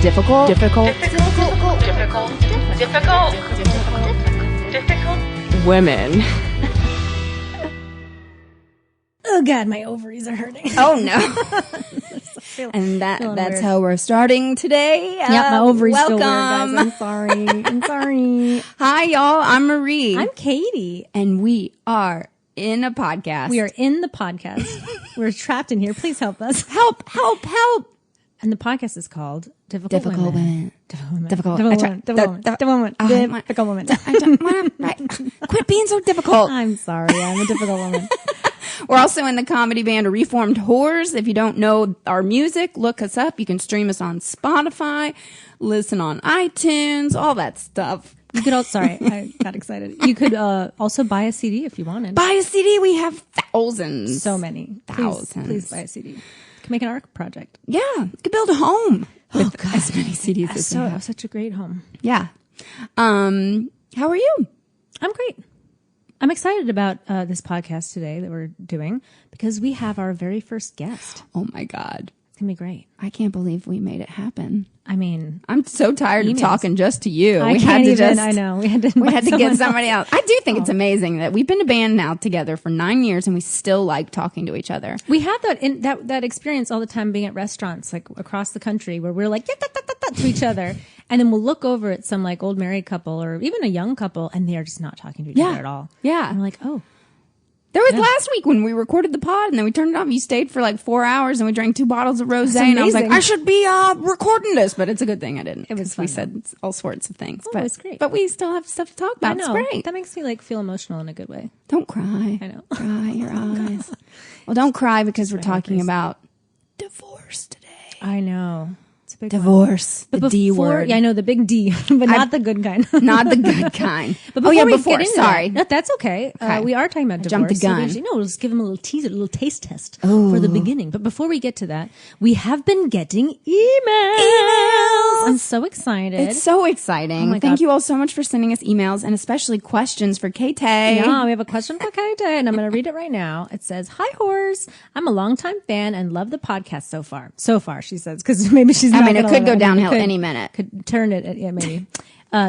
Difficult. Difficult. Difficult. Difficult. Difficult. Difficult. Women. Oh God, my ovaries are hurting. Oh no. And that's weird. how we're starting today. Yeah, my ovaries welcome. still weird, guys. I'm sorry. I'm sorry. Hi, y'all. I'm Marie. I'm Katy. And we are in a podcast. We are in the podcast. We're trapped in here. Please help us. Help, help, help. And the podcast is called Difficult Women. Difficult Women. Difficult. Difficult Women. I don't want to. Quit being so difficult. I'm sorry. I'm a difficult woman. We're also in the comedy band Reformed Whores. If you don't know our music, look us up. You can stream us on Spotify, listen on iTunes, all that stuff. You could also, sorry, I got excited. You could also buy a CD if you wanted. Buy a CD. We have thousands. So many. Thousands. Please buy a CD. You can make an art project. Yeah. You could build a home with as many CDs as you have. Such a great home. Yeah. How are you? I'm great. I'm excited about this podcast today that we're doing because we have our very first guest. Oh my God. It's going to be great. I can't believe we made it happen. I mean, I'm so tired of talking just to you. I know. We had to get somebody else. I do think it's amazing that we've been a band now together for 9 years and we still like talking to each other. We have that experience all the time being at restaurants like across the country where we're like to each other. And then we'll look over at some like old married couple or even a young couple and they are just not talking to each other at all. Yeah. And I'm like, oh. There was last week when we recorded the pod and then we turned it off. You stayed for like 4 hours and we drank 2 bottles of rosé and I was like, I should be recording this, but it's a good thing I didn't. It was fun. We said all sorts of things. Oh, but it's great. But we still have stuff to talk about. I know. It's great. That makes me like feel emotional in a good way. Don't cry. I know. Cry your eyes. Well, don't cry because we're talking about divorce today. I know. It's a big divorce. But the D word. Yeah, I know the big D, but not the good kind. Not the good kind. But before we before. get into Sorry. That's okay. We are talking about divorce. Jumped the gun. So we'll just give them a little teaser, a little taste test for the beginning. But before we get to that, we have been getting emails. I'm so excited. It's so exciting. Oh Thank you all so much for sending us emails and especially questions for Katy. Yeah, we have a question for Katy, and I'm going to read it right now. It says, "Hi, whores. I'm a longtime fan and love the podcast so far." So far, she says, because maybe she's not. I mean, it could go downhill any minute. Could turn it. Yeah, maybe.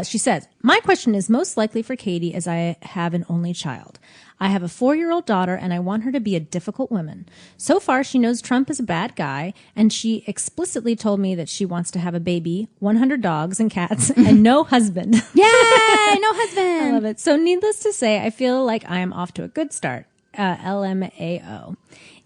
She says, "My question is most likely for Katy as I have an only child. I have a 4-year-old daughter and I want her to be a difficult woman. So far, she knows Trump is a bad guy and she explicitly told me that she wants to have a baby, 100 dogs and cats, and no husband." Yay! No husband. I love it. So needless to say, I feel like I am off to a good start. LMAO.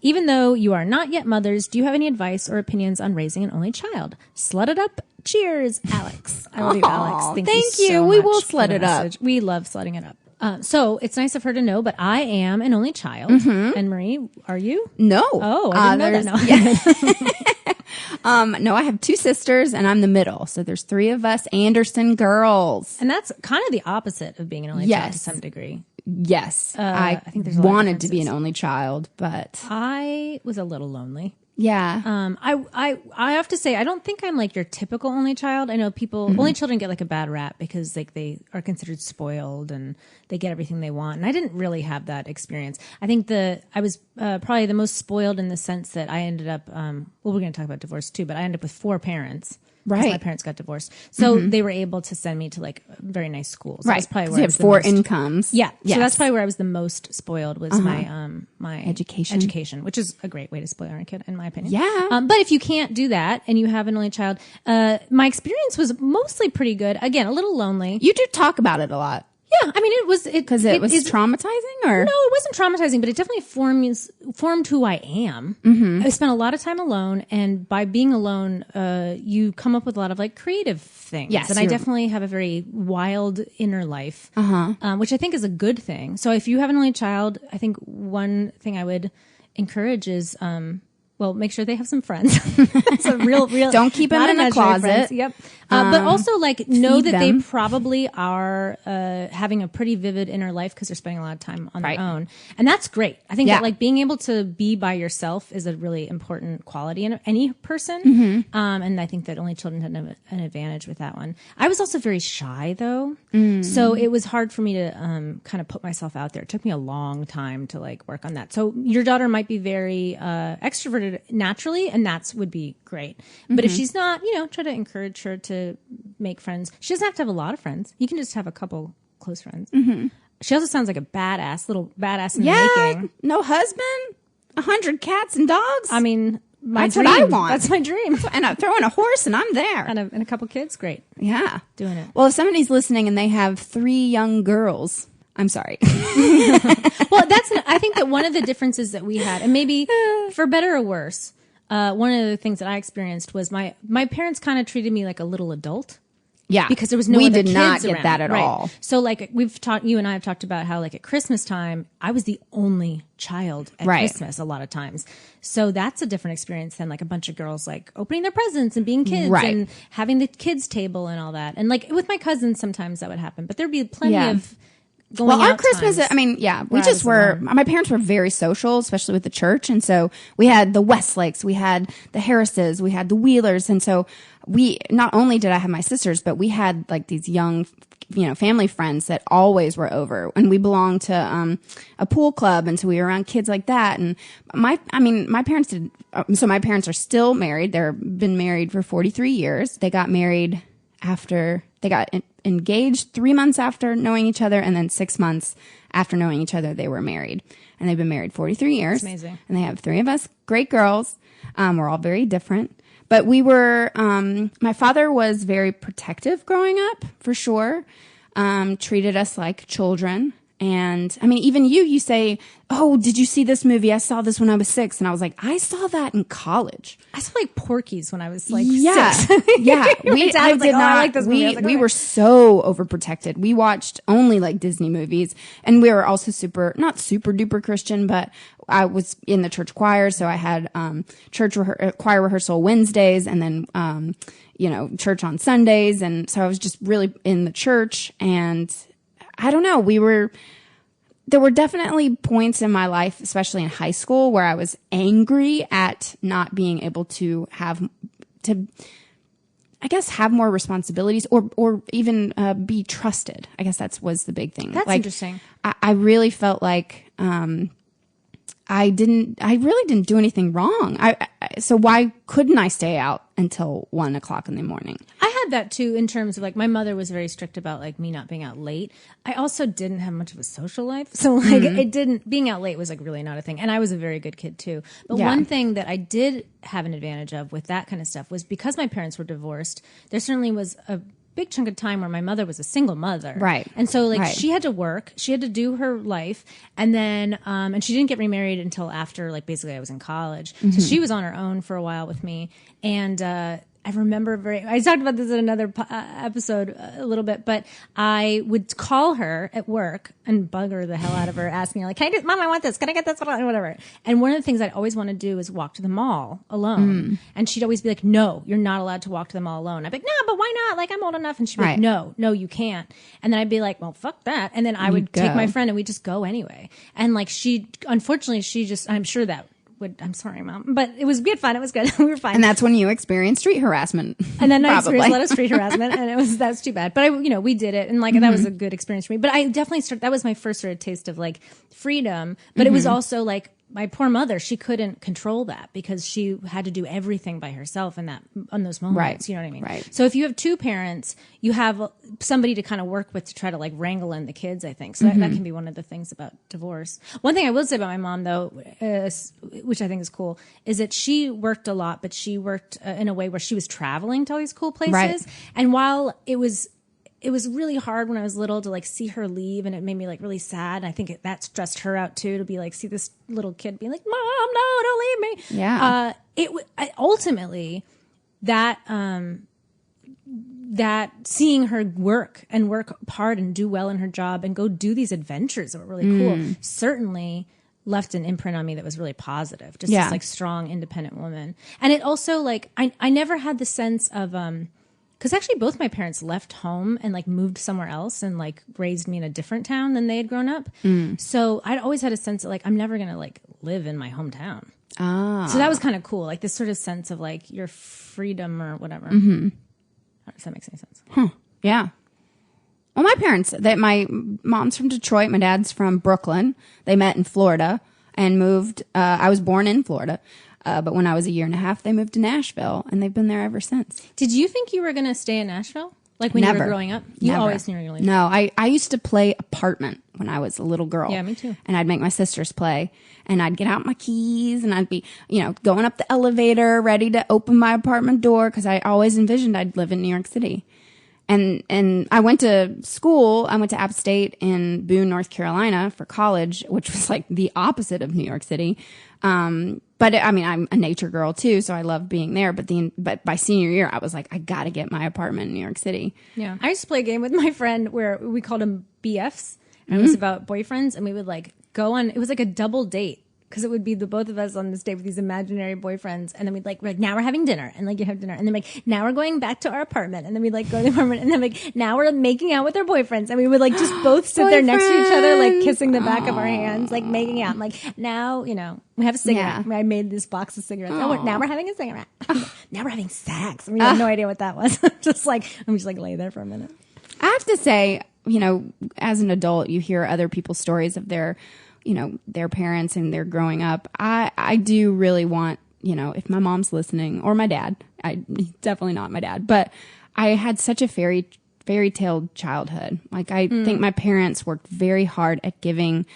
Even though you are not yet mothers, do you have any advice or opinions on raising an only child? Slut it up. Cheers, Alex. I love you, Alex. Thank you so we much will for slut the it up. message. We love slutting it up. So it's nice of her to know, but I am an only child. And Marie, are you? No. Oh, I didn't know that. No. No, I have 2 sisters and I'm the middle. So there's 3 of us Anderson girls. And that's kind of the opposite of being an only child to some degree. Yes. I think there's a lot of wanted to be an only child, but I was a little lonely. Yeah. I have to say, I don't think I'm like your typical only child. I know people, only children get like a bad rap because like they are considered spoiled and they get everything they want. And I didn't really have that experience. I think I was probably the most spoiled in the sense that I ended up, well, we're going to talk about divorce too, but I ended up with 4 parents. Right. My parents got divorced. So they were able to send me to like very nice schools. So right. That's probably where you I had was 4 the most, incomes. Yeah. Yes. So that's probably where I was the most spoiled was my education, which is a great way to spoil a kid, in my opinion. Yeah. But if you can't do that and you have an only child, my experience was mostly pretty good. Again, a little lonely. You do talk about it a lot. Yeah, I mean, it was because it was traumatizing, or no, it wasn't traumatizing, but it definitely formed who I am. I spent a lot of time alone, and by being alone, you come up with a lot of like creative things. Yes, and I definitely have a very wild inner life, which I think is a good thing. So if you have an only child, I think one thing I would encourage is well, make sure they have some friends. So real. Don't keep them in the closet. Yep. But also like know feed that they them. probably are having a pretty vivid inner life because they're spending a lot of time on Right. their own. And that's great. I think Yeah. that like being able to be by yourself is a really important quality in any person. Mm-hmm. And I think that only children have an advantage with that one. I was also very shy though. Mm. So it was hard for me to kind of put myself out there. It took me a long time to like work on that. So your daughter might be very extroverted naturally, and that's would be great. But if she's not, try to encourage her to make friends. She doesn't have to have a lot of friends. You can just have a couple close friends. She also sounds like a little badass in the making. No husband, 100 cats and dogs. I mean, That's dream. what I want. That's my dream. And I throw in a horse and I'm there. And a couple kids, great. Yeah. Doing it. Well, if somebody's listening and they have 3 young girls, I'm sorry. Well, I think that one of the differences that we had, and maybe for better or worse, one of the things that I experienced was my parents kind of treated me like a little adult. Yeah. Because there was no we other did kids not get around. that at Right. all. So like you and I have talked about how like at Christmas time, I was the only child at Right. Christmas a lot of times. So that's a different experience than like a bunch of girls like opening their presents and being kids Right. and having the kids table and all that. And like with my cousins, sometimes that would happen, but there'd be plenty Yeah. of going Well, our out Christmas, times I mean, yeah, we where I just was were, alone. my parents were very social, especially with the church. And so we had the Westlakes, we had the Harrises, we had the Wheelers. And so not only did I have my sisters, but we had like these young, family friends that always were over, and we belonged to, a pool club. And so we were around kids like that. And my parents did, so my parents are still married. They've been married for 43 years. They got married they got engaged 3 months after knowing each other, and then 6 months after knowing each other, they were married. And they've been married 43 years. That's amazing. And they have 3 of us great girls. We're all very different. But we were, my father was very protective growing up, for sure. Treated us like children. And I mean, even you say, "Oh, did you see this movie? I saw this when I was 6." And I was like, "I saw that in college." I saw like Porky's when I was like Yeah. 6. Yeah. My dad was like, "Oh, I like this movie." I was like, We "Okay." were so overprotected. We watched only like Disney movies, and we were also not super duper Christian, but I was in the church choir. So I had, choir rehearsal Wednesdays, and then, church on Sundays. And so I was just really in the church, and I don't know, there were definitely points in my life, especially in high school, where I was angry at not being able to have more responsibilities or even be trusted. I guess was the big thing. That's interesting. I really felt like I really didn't do anything wrong. So why couldn't I stay out until 1 o'clock in the morning? I had that too, in terms of like my mother was very strict about like me not being out late. I also didn't have much of a social life. So like being out late was like really not a thing. And I was a very good kid too. But Yeah. one thing that I did have an advantage of with that kind of stuff was because my parents were divorced, there certainly was a big chunk of time where my mother was a single mother. Right. And so like Right. she had to work, she had to do her life. And then, and she didn't get remarried until after like basically I was in college. So she was on her own for a while with me. And, I remember I talked about this in another episode a little bit, but I would call her at work and bug her the hell out of her, asking her like, Mom, I want this. Can I get this? Whatever. And one of the things I'd always want to do is walk to the mall alone. And she'd always be like, "No, you're not allowed to walk to the mall alone." I'd be like, "No, but why not? Like, I'm old enough." And she'd be like, Right. No, you can't. And then I'd be like, "Well, fuck that." And then I would take go. my friend and we'd just go anyway. And like unfortunately, I'm sure that I'm sorry, Mom, but we had fun. It was good. We were fine. And that's when you experienced street harassment. And then I Probably. experienced a lot of street harassment, and that's too bad. But we did it, and like that was a good experience for me. But I definitely that was my first sort of taste of like freedom. But it was also like my poor mother; she couldn't control that because she had to do everything by herself on those moments. Right. You know what I mean? Right. So if you have 2 parents, you have somebody to kind of work with to try to like wrangle in the kids. I think so. That can be one of the things about divorce. One thing I will say about my mom, though, which I think is cool, is that she worked a lot, but she worked in a way where she was traveling to all these cool places. Right. And while it was really hard when I was little to like see her leave, and it made me like really sad. And I think that stressed her out too, to be like, see this little kid being like, "Mom, no, don't leave me." Yeah. Ultimately that seeing her work hard and do well in her job and go do these adventures that were really cool certainly left an imprint on me that was really positive. Just this like strong, independent woman. And it also like, I never had the sense of, Because actually both my parents left home and like moved somewhere else and like raised me in a different town than they had grown up. So I'd always had a sense that like I'm never going to like live in my hometown. So that was kind of cool. Like this sort of sense of like your freedom or whatever. If that makes any sense. Yeah. Well, my parents, my mom's from Detroit. My dad's from Brooklyn. They met in Florida and moved. I was born in Florida. But when I was a year and a half, they moved to Nashville, and they've been there ever since. Did you think you were going to stay in Nashville? Like when you were growing up? You always knew you were going to leave. No, I used to play apartment when I was a little girl. Yeah, me too. And I'd make my sisters play, and I'd get out my keys, and I'd be, going up the elevator, ready to open my apartment door, because I always envisioned I'd live in New York City. And I went to school. I went to App State in Boone, North Carolina for college, which was like the opposite of New York City. But I'm a nature girl too, so I loved being there. But by senior year, I was like, I got to get my apartment in New York City. Yeah. I used to play a game with my friend where we called them BFs, and it was about boyfriends, and we would like go on, it was like a double date. Because it would be the both of us on this date with these imaginary boyfriends, and then we're like, now we're having dinner, and like you have dinner, and then like now we're going back to our apartment, and then we'd like go to the apartment, and then like now we're making out with our boyfriends, and we would like just both sit there next to each other, like kissing the back of our hands, like making out. I'm like, now we have a cigarette. Yeah. I made this box of cigarettes. Now we're having a cigarette. Now we're having sex. We have no idea what that was. I'm just like lay there for a minute. I have to say, as an adult, you hear other people's stories of their parents and they're growing up. I do really want, if my mom's listening, or my dad, definitely not my dad, but I had such a fairy tale childhood. Like I think my parents worked very hard at giving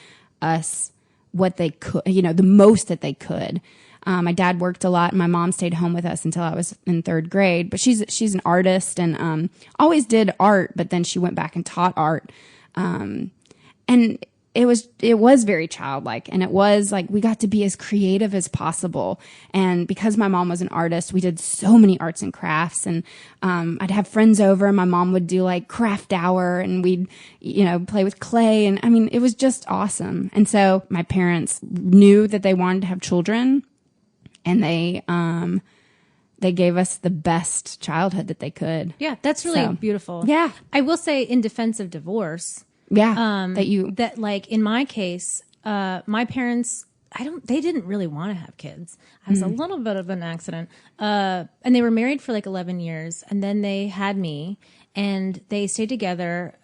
us what they could, the most that they could. My dad worked a lot, and my mom stayed home with us until I was in third grade, but she's an artist and, always did art, but then she went back and taught art. And it was very childlike, and it was like we got to be as creative as possible. And because my mom was an artist, we did so many arts and crafts, and I'd have friends over, and my mom would do like craft hour, and we'd play with clay, and it was just awesome. And so my parents knew that they wanted to have children, and they gave us the best childhood that they could. Yeah, that's really beautiful. Yeah, I will say, in defense of divorce. Yeah. That like in my case, my parents, they didn't really want to have kids. I was a little bit of an accident. And they were married for like 11 years, and then they had me, and they stayed together,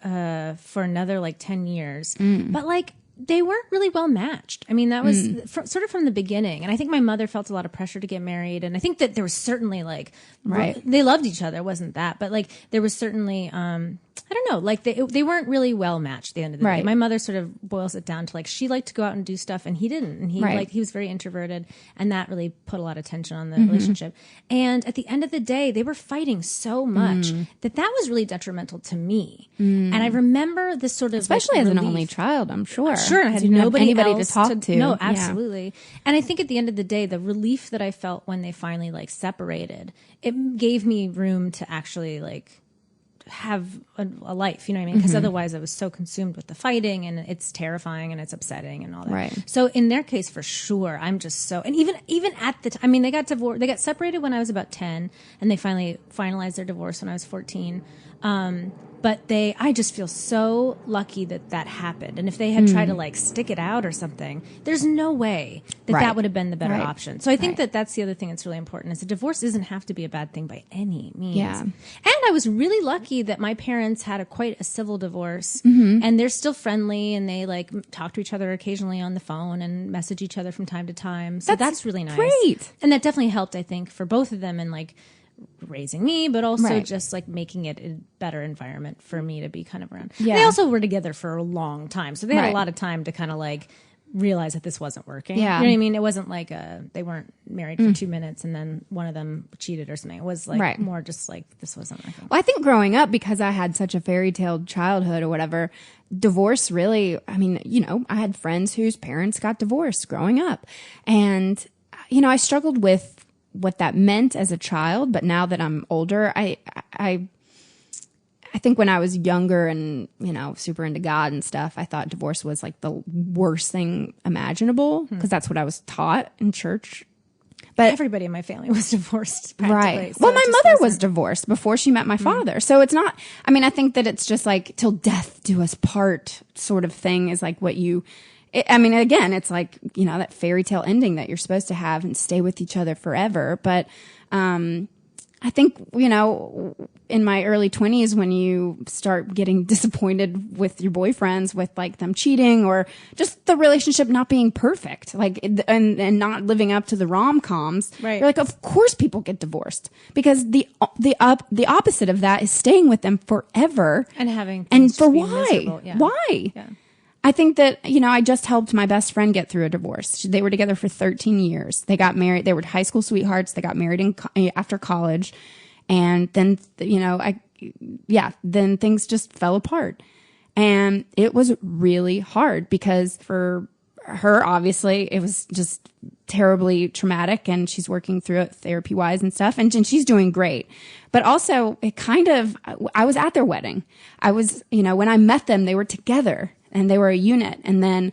for another like 10 years. But like, they weren't really well matched. That was sort of from the beginning. And I think my mother felt a lot of pressure to get married. And I think that there was certainly like, they loved each other. It wasn't that, but like there was certainly, I don't know, like they weren't really well matched at the end of the day. My mother sort of boils it down to like, she liked to go out and do stuff and he didn't. And he was very introverted, and that really put a lot of tension on the relationship. And at the end of the day, they were fighting so much that was really detrimental to me. And I remember this sort of, especially like, as an only child, I'm sure. Sure, I had anybody to talk to. No, absolutely. Yeah. And I think at the end of the day, the relief that I felt when they finally like separated, it gave me room to actually like have a life, you know what I mean? Because otherwise I was so consumed with the fighting, and it's terrifying and it's upsetting and all that. Right. So in their case, for sure, I'm just so, and even at the time, they got divorced, they got separated when I was about 10, and they finally finalized their divorce when I was 14. But I just feel so lucky that happened. And if they had tried to like stick it out or something, there's no way that would have been the better option. So I think that's the other thing that's really important, is a divorce doesn't have to be a bad thing by any means. Yeah. And I was really lucky that my parents had quite a civil divorce, and they're still friendly, and they like talk to each other occasionally on the phone and message each other from time to time. So that's really nice. Great. And that definitely helped, I think, for both of them, and like raising me, but also just like making it a better environment for me to be kind of around. Yeah. They also were together for a long time, so they had a lot of time to kind of like realize that this wasn't working. Yeah. You know what I mean? It wasn't like they weren't married for 2 minutes and then one of them cheated or something. It was like more just like this wasn't working. Well, I think growing up, because I had such a fairy tale childhood or whatever, divorce really, I had friends whose parents got divorced growing up, and I struggled with what that meant as a child. But now that I'm older, I think when I was younger and, super into God and stuff, I thought divorce was like the worst thing imaginable, because that's what I was taught in church. But everybody in my family was divorced. right. So Well, it my just mother was wasn't- divorced before she met my father. So it's not, I mean, I think that it's just like till death do us part sort of thing is like what you, I mean, again, it's like, you know, that fairy tale ending that you're supposed to have and stay with each other forever. But, I think, you know, in my early 20s, when you start getting disappointed with your boyfriends, with like them cheating or just the relationship not being perfect, like, and not living up to the rom-coms, Right. you're like, of course people get divorced because the opposite of that is staying with them forever. and having And things for just be why? miserable. Yeah. Why? Yeah. I think that, you know, I just helped my best friend get through a divorce. They were together for 13 years. They got married. They were high school sweethearts. They got married after college. And then, you know, then things just fell apart. And it was really hard because for her, obviously, it was just terribly traumatic and she's working through it therapy wise and stuff. And she's doing great. But also it kind of, I was at their wedding. I was, you know, when I met them, they were together and they were a unit. And then,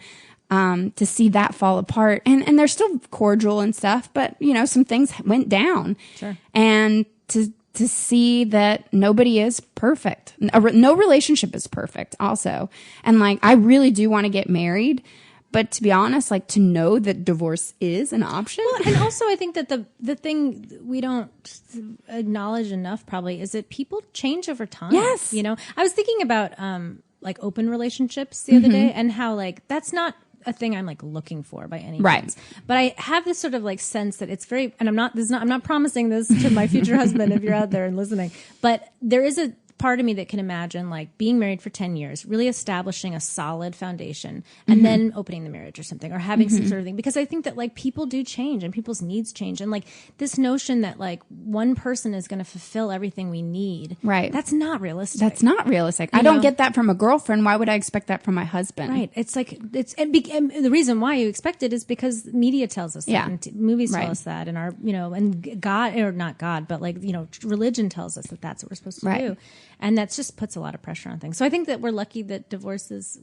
to see that fall apart and they're still cordial and stuff, but you know, some things went down. Sure. And to see that nobody is perfect. No relationship is perfect also. And like, I really do want to get married. But to be honest, like to know that divorce is an option. Well, and also I think that the thing we don't acknowledge enough probably is that people change over time. Yes. You know, I was thinking about like open relationships the other day and how like that's not a thing I'm like looking for by any Right. means. But I have this sort of like sense that it's very, and I'm not promising this to my future husband if you're out there and listening, but there is a part of me that can imagine like being married for 10 years, really establishing a solid foundation and then opening the marriage or something or having some sort of thing. Because I think that like people do change and people's needs change. And like this notion that like one person is going to fulfill everything we need. Right. That's not realistic. That's not realistic. I don't get that from a girlfriend. Why would I expect that from my husband? Right. It's like, and the reason why you expect it is because media tells us Yeah. that and movies tell Right. us that and our, you know, and God, or not God, but like, you know, religion tells us that that's what we're supposed to Right. do. And that just puts a lot of pressure on things. So I think that we're lucky that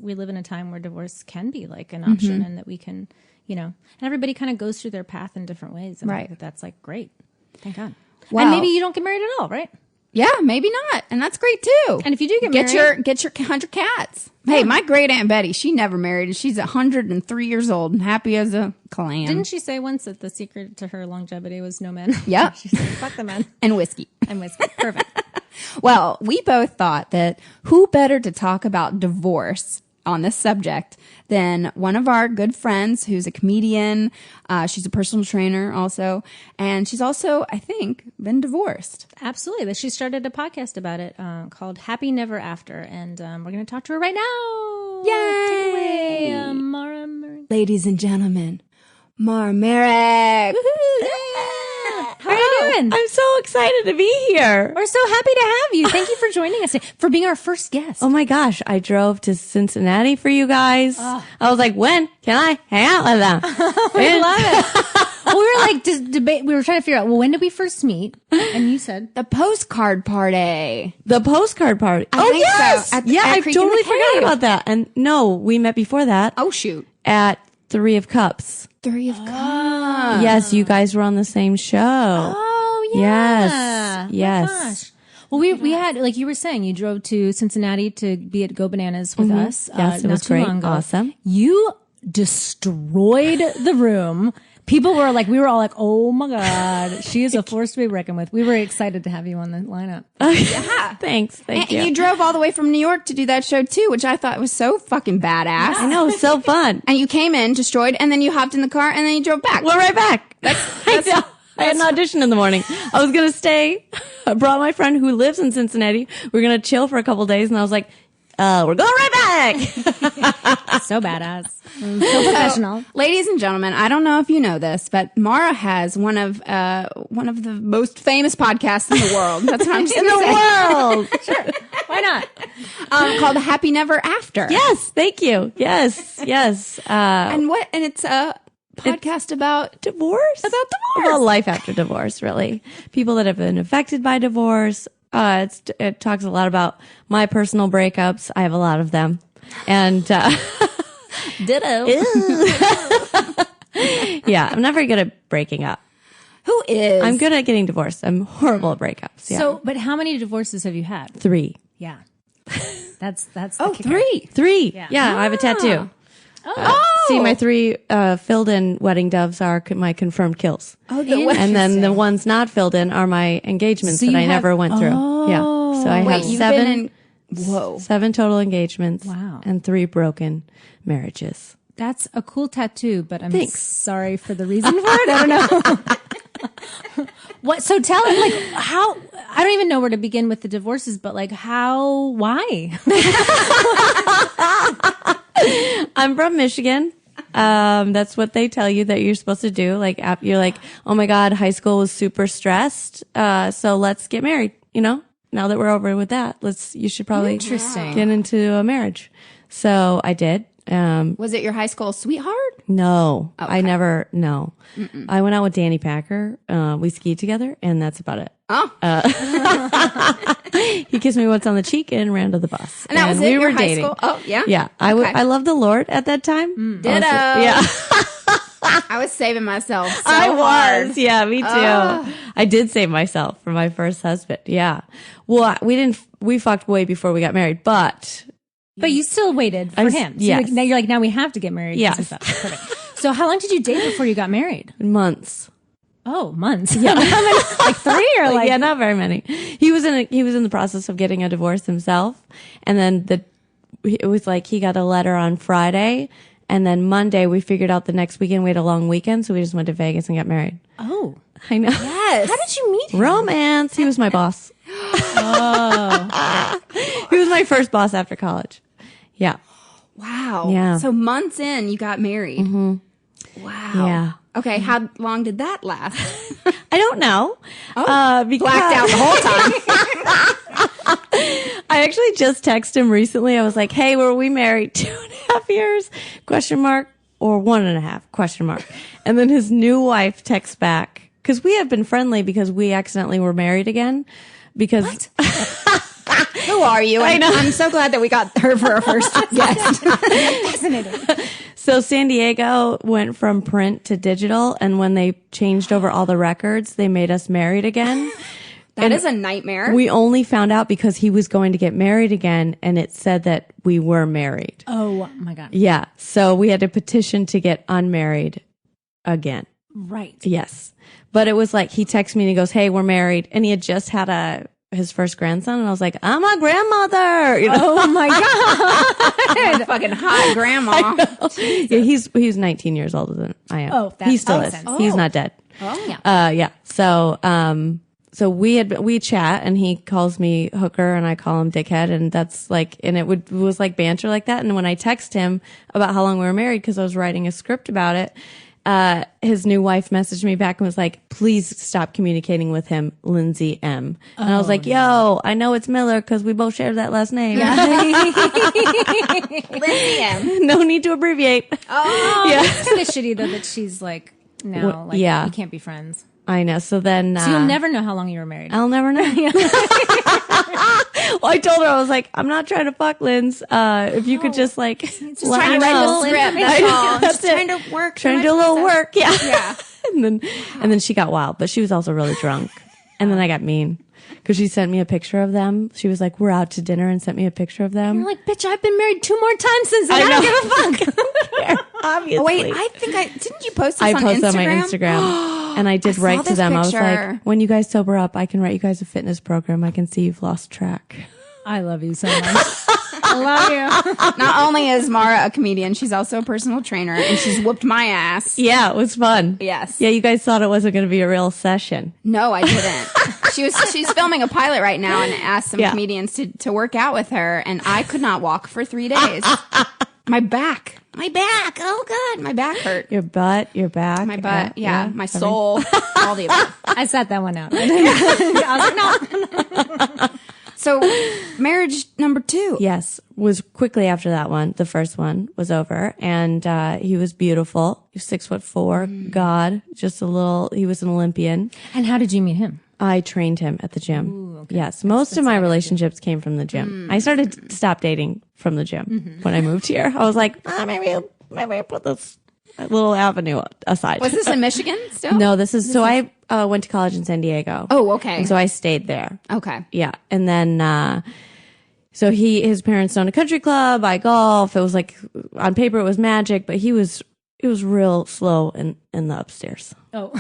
we live in a time where divorce can be like an option and that we can, you know, and everybody kind of goes through their path in different ways. And I Right. think that's like great. Thank God. Well- and maybe you don't get married at all, right? Yeah, maybe not. And that's great too. And if you do get get married- your 100 cats. Hey, my great Aunt Betty, she never married and she's 103 years old and happy as a clam. Didn't she say once that the secret to her longevity was no men? Yep. She said, fuck the men. And whiskey. And whiskey. Perfect. Well, we both thought that who better to talk about divorce on this subject than one of our good friends who's a comedian. She's a personal trainer also. And she's also, I think, been divorced. Absolutely. She started a podcast about it called Happy Never After. And we're going to talk to her right now. Yay! Take it away, Mara Marek. Ladies and gentlemen, Mara Marek. How are you doing? I'm so excited to be here. We're so happy to have you. Thank you for joining us today, for being our first guest. Oh my gosh, I drove to Cincinnati for you guys. I was like, when can I hang out with them? We love it. Well, we were like debate. We were trying to figure out, well, when did we first meet? And you said The postcard party. The postcard party. I think so. At I Creek in totally the forgot Cave. about that. And no, we met before that Oh, shoot. at Three of Cups. 3 of Cups. Yes, you guys were on the same show. oh, yeah. Yes, yes. My gosh. Well, we had, like you were saying, you drove to Cincinnati to be at Go Bananas with us. Yes, it not was too great. long ago. Awesome. You destroyed the room. People were like, we were all like, oh my God, she is a force to be reckoned with. We were excited to have you on the lineup. Yeah. Thanks. Thank And you. you drove all the way from New York to do that show too, which I thought was so fucking badass. I know, so fun. And you came in, destroyed, and then you hopped in the car, and then you drove back. We're right back. I know. I had an audition in the morning. I was going to stay. I brought my friend who lives in Cincinnati. We are going to chill for a couple days. And I was like, we're going right back. So badass. So professional. Ladies and gentlemen, I don't know if you know this, but Mara has one of the most famous podcasts in the world. That's what I'm just In gonna say. the world. Why not? Called Happy Never After. Yes. Thank you. Yes. Yes. And it's a podcast about Divorce. About divorce. About life after divorce, really. People that have been affected by divorce. It talks a lot about my personal breakups. I have a lot of them. And, ditto. yeah, I'm not very good at breaking up. Who is? I'm good at getting divorced. I'm horrible at breakups. Yeah. So, but how many divorces have you had? 3. Yeah. That's the kicker. 3. 3. Yeah, I have a tattoo. See, my 3 filled in wedding doves are my confirmed kills. Oh, and then the ones not filled in are my engagements that I never went through. Yeah. So I have you've 7. been in, 7 total engagements. Wow. And 3 broken marriages. That's a cool tattoo, but I'm Thanks. sorry for the reason for it. I don't know. What? So tell him, like, how, I don't even know where to begin with the divorces, but like, why? I'm from Michigan. That's what they tell you that you're supposed to do. Like, you're like, oh my God, high school was super stressed. So let's get married. You know, now that we're over with that, you should probably Interesting. get into a marriage. So I did. Was it your high school sweetheart? No, Okay. I never, no. I went out with Danny Packer. We skied together and that's about it. Oh. He kissed me once on the cheek and ran to the bus. And that was it, we your were high dating. school? Oh, yeah? Yeah. Okay. I loved the Lord at that time. Ditto. Yeah. I was saving myself so I hard. was. Yeah, me too. I did save myself for my first husband. Yeah. Well, we fucked way before we got married, but But you still waited for him. So yes. now we have to get married. Yes. And stuff. Perfect. So how long did you date before you got married? months. Oh, months. Yeah. Like 3 or like? Yeah, not very many. He was in the process of getting a divorce himself. And then it was like he got a letter on Friday. And then Monday we figured out the next weekend we had a long weekend. So we just went to Vegas and got married. Oh. I know. Yes. How did you meet him? Romance. He was my boss. Oh. He was my first boss after college. Yeah. Wow. Yeah. So months in, you got married. Mm-hmm. Wow. Yeah. Okay. How long did that last? I don't know. Because Blacked out the whole time. I actually just texted him recently. I was like, hey, were we married 2.5 years? Question mark. Or 1.5 question mark. And then his new wife texts back. Cause we have been friendly because we accidentally were married again. Because Who are you? I know. I'm so glad that we got her for our first guest. Fascinating. so San Diego went from print to digital. And when they changed over all the records, they made us married again. That is a nightmare. We only found out because he was going to get married again, and it said that we were married. Oh my God. Yeah. So we had to petition to get unmarried again. Right. Yes. But it was like he texted me and he goes, hey, we're married. And he had just had his first grandson. And I was like, I'm a grandmother. You know? Oh my God. Fucking hot grandma. Yeah, he's 19 years older than I am. Oh, that he still makes is. sense. He's not dead. Oh yeah. Yeah. So we chat and he calls me hooker and I call him dickhead and that's like, and it was like banter like that. And when I text him about how long we were married, cause I was writing a script about it, his new wife messaged me back and was like, please stop communicating with him, Lindsay M. And I was like, yo, I know it's Miller cause we both share that last name. Lindsay M. No need to abbreviate. Oh, Yeah. it's kind of shitty though that she's like, no, Well, like yeah. you can't be friends. I know. So then, So you'll never know how long you were married. I'll never know. Well, I told her, I was like, I'm not trying to fuck Linz. If you could just like, Just trying to write the script. That's all. That's Just it. trying to work. Trying to through do a my little process. work. Yeah. Yeah. and then she got wild, but she was also really drunk. And then I got mean because she sent me a picture of them. She was like, we're out to dinner and sent me a picture of them. You're like, bitch, I've been married 2 more times since then. I don't give a fuck. Obviously. Oh, wait, I think didn't you post this I on posted Instagram? on my Instagram and I did I write saw to this them. I was picture. like, when you guys sober up, I can write you guys a fitness program. I can see you've lost track. I love you so much. I love you. Not only is Mara a comedian, she's also a personal trainer, and she's whooped my ass. Yeah, it was fun. Yes. Yeah, you guys thought it wasn't going to be a real session. No, I didn't. She's filming a pilot right now and asked some Yeah. comedians to work out with her, and I could not walk for 3 days. My back. Oh God, my back hurt. Your butt, your back. My butt. Yeah. My I mean- soul. All the above. I sat that one out. I was like, no. So, marriage number 2. Yes, was quickly after that one. The first one was over, and he was beautiful. He was 6'4", God, just a little. He was an Olympian. And how did you meet him? I trained him at the gym. Yes, most of my relationships came from the gym. I started to stop dating from the gym when I moved here. I was like, maybe I put this little avenue aside. Was this in Michigan still? No, this is, so I went to college in San Diego. Oh, okay. And so I stayed there. Okay. Yeah. And then, so his parents owned a country club. I golf. It was like, on paper it was magic, but it was real slow in the upstairs. Oh.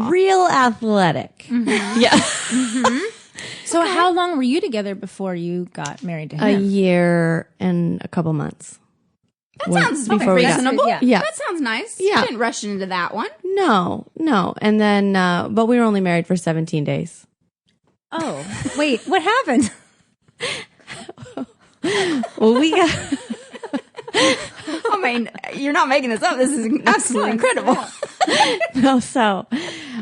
Real athletic. Yeah. So how long were you together before you got married to him? A year and a couple months. That sounds before we got- reasonable. Yeah. That sounds nice. Yeah. You didn't rush into that one. No. And then, but we were only married for 17 days. Oh, wait, what happened? Well, we got, I mean, you're not making this up. This is absolutely incredible. no, so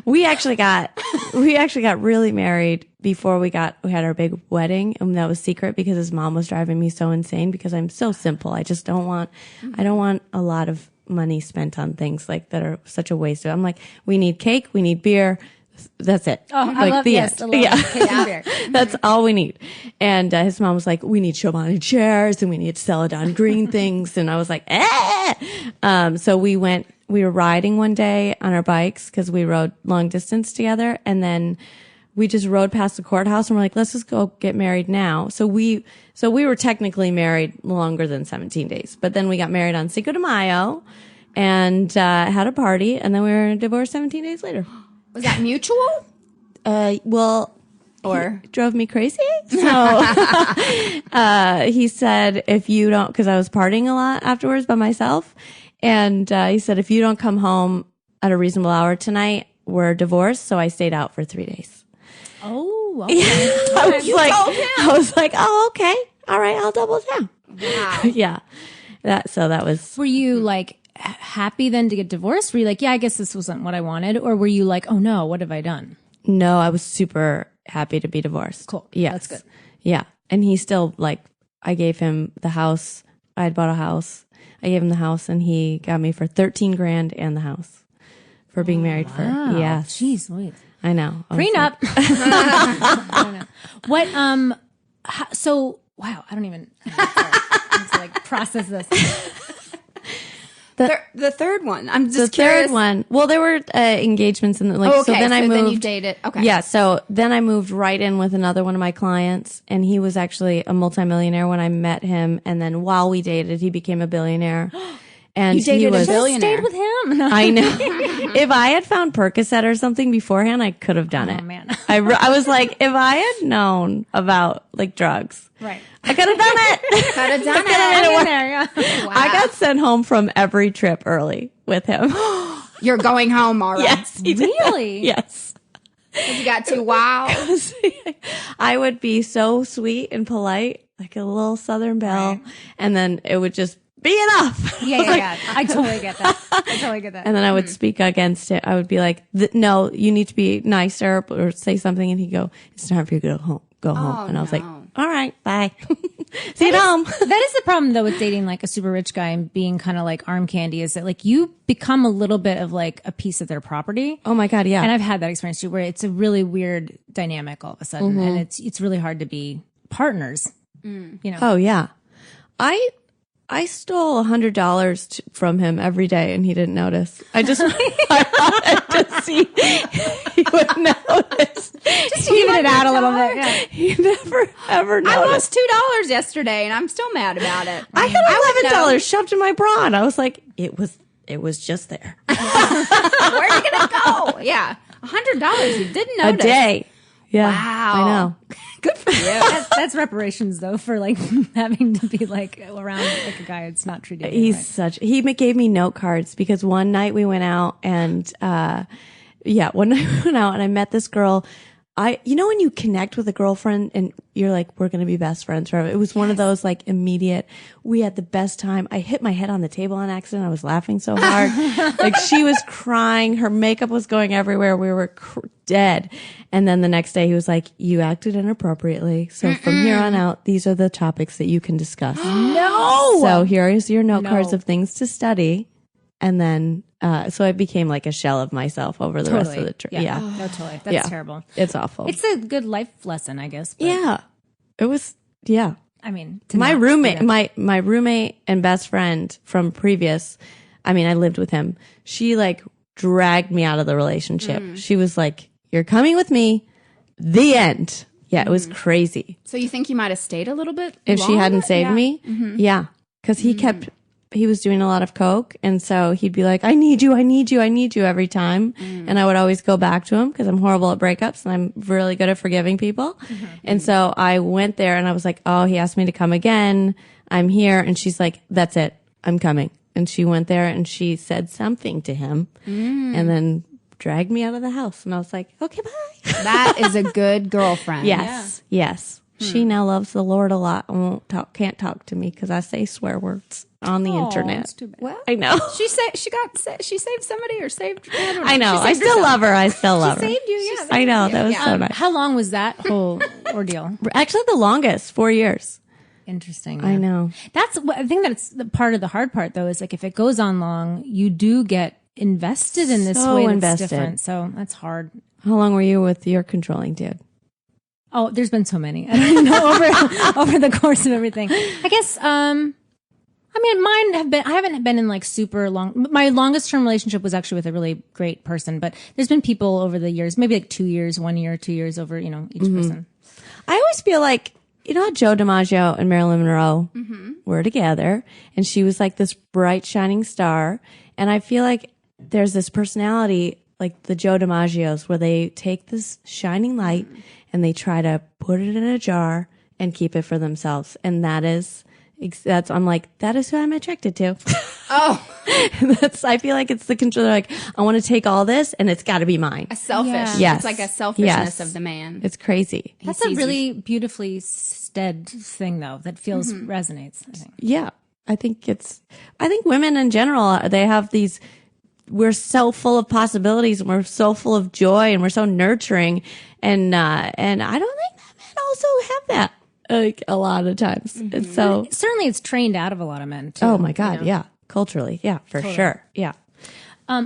we actually got really married before we had our big wedding, and that was secret because his mom was driving me so insane because I'm so simple. I don't want a lot of money spent on things like that are such a waste. I'm like, we need cake, we need beer. That's it. Oh, like I love the yes, end. I love cake and beer. That's all we need. And his mom was like, we need Chobani chairs and we need Celadon green things. And I was like, so we were riding one day on our bikes because we rode long distance together. And then we just rode past the courthouse and we're like, let's just go get married now. So we were technically married longer than 17 days, but then we got married on Cinco de Mayo and had a party. And then we were divorced 17 days later. Was that mutual? Well, Or he drove me crazy. So he said, if you don't, because I was partying a lot afterwards by myself. And he said, if you don't come home at a reasonable hour tonight, we're divorced. So I stayed out for 3 days. Oh, okay. I was like, oh, okay. All right. I'll double down. wow. Yeah. That was. Were you like happy then to get divorced? Were you like, yeah, I guess this wasn't what I wanted? Or were you like, oh no, what have I done? No, I was super happy to be divorced. Cool. Yes. That's good. Yeah. And he still, like, I gave him the house. I had bought a house. I gave him the house and he got me for 13 grand and the house for being married for. Yeah. Jeez, wait. I know. I was Prenup. like, I don't know. What, so, wow, I don't even, sorry. I have to like process this. The third one. I'm just the curious. third one. Well, there were engagements and like, Oh, okay. so then I moved. Then you dated. Okay. Yeah. So then I moved right in with another one of my clients and he was actually a multimillionaire when I met him. And then while we dated, he became a billionaire. And You dated he a was, billionaire. Stayed with him. No. I know. If I had found Percocet or something beforehand, I could have done it. Oh, man. I was like, if I had known about like drugs, Right. I could have done it. Could have done Hang it. in there, yeah. Wow. I got sent home from every trip early with him. You're going home, Mara. Yes. he did. Really? Yes. You got too wild. I would be so sweet and polite, like a little Southern belle, and then it would just be enough. Yeah. I totally get that. And then I would speak against it. I would be like, no, you need to be nicer or say something. And he'd go, it's time for you to go home. Oh, And I was like, no. all right, bye. See you at home. That is the problem though with dating like a super rich guy and being kind of like arm candy is that like you become a little bit of like a piece of their property. Oh my God. Yeah. And I've had that experience too where it's a really weird dynamic all of a sudden and it's really hard to be partners. You know. Oh yeah. I stole $100 from him every day and he didn't notice. I wanted to see he would notice. Just even it out a little bit. Yeah. He never ever noticed. I lost $2 yesterday, and I'm still mad about it. I had $11 shoved in my bra, and I was like, it was just there. Where are you gonna go? Yeah, $100. You didn't notice. A day. Yeah. Wow. I know. Good for you. That's reparations though for like having to be like around like a guy it's not treated. He gave me note cards because one night we went out and, one night we went out and I met this girl. You know, when you connect with a girlfriend and you're like, we're going to be best friends forever. It was one of those like immediate, we had the best time. I hit my head on the table on accident. I was laughing so hard. Like she was crying. Her makeup was going everywhere. We were dead. And then the next day he was like, you acted inappropriately. So from here on out, these are the topics that you can discuss. No. So here is your note cards of things to study. And then, so I became like a shell of myself over the rest of the trip. Yeah. No, totally. That's terrible. It's awful. It's a good life lesson, I guess. But Yeah. It was, yeah. I mean, to My not- roommate, yeah. my roommate and best friend from previous, I mean, I lived with him. She like dragged me out of the relationship. She was like, "You're coming with me." The end. Yeah, it was crazy. So you think you might have stayed a little bit If she longer? hadn't saved Yeah. me, yeah, because he was doing a lot of coke, and so he'd be like, "I need you, I need you, I need you" every time, and I would always go back to him because I'm horrible at breakups and I'm really good at forgiving people, and so I went there and I was like, "Oh, he asked me to come again. I'm here," and she's like, "That's it, I'm coming," and she went there and she said something to him, and then dragged me out of the house, and I was like, "Okay, bye." That is a good girlfriend. Yes, yes. She now loves the Lord a lot and can't talk to me because I say swear words on the internet. It's too bad. Well, I know. she saved somebody or saved. I know. She I saved still herself. love her. I still love her. Saved you, yeah. I know. That was so nice. How long was that whole ordeal? Actually, the longest, 4 years. Interesting. I know. I think that's the part of the hard part, though, is like if it goes on long, you do get invested in this So way that's invested. different. So that's hard. How long were you with your controlling dude? Oh, there's been so many. I don't know over the course of everything. I guess. I mean, mine have been. I haven't been in like super long. My longest term relationship was actually with a really great person, but there's been people over the years, maybe like 2 years, 1 year, 2 years over, each person. I always feel like, how Joe DiMaggio and Marilyn Monroe were together, and she was like this bright, shining star. And I feel like there's this personality, like the Joe DiMaggios, where they take this shining light and they try to put it in a jar and keep it for themselves. And I'm like, that is who I'm attracted to. Oh, I feel like it's the control. They're like, I want to take all this and it's got to be mine. a selfish. Yeah. Yes. It's like a selfishness Yes. of the man. It's crazy. That's a really beautifully stead thing, though, that feels resonates. I think. Yeah. I think women in general, they have we're so full of possibilities and we're so full of joy and we're so nurturing. And I don't think that men also have that like a lot of times. It's so, Certainly, it's trained out of a lot of men. Too, oh my God. Yeah. Culturally. Yeah, for sure. Yeah.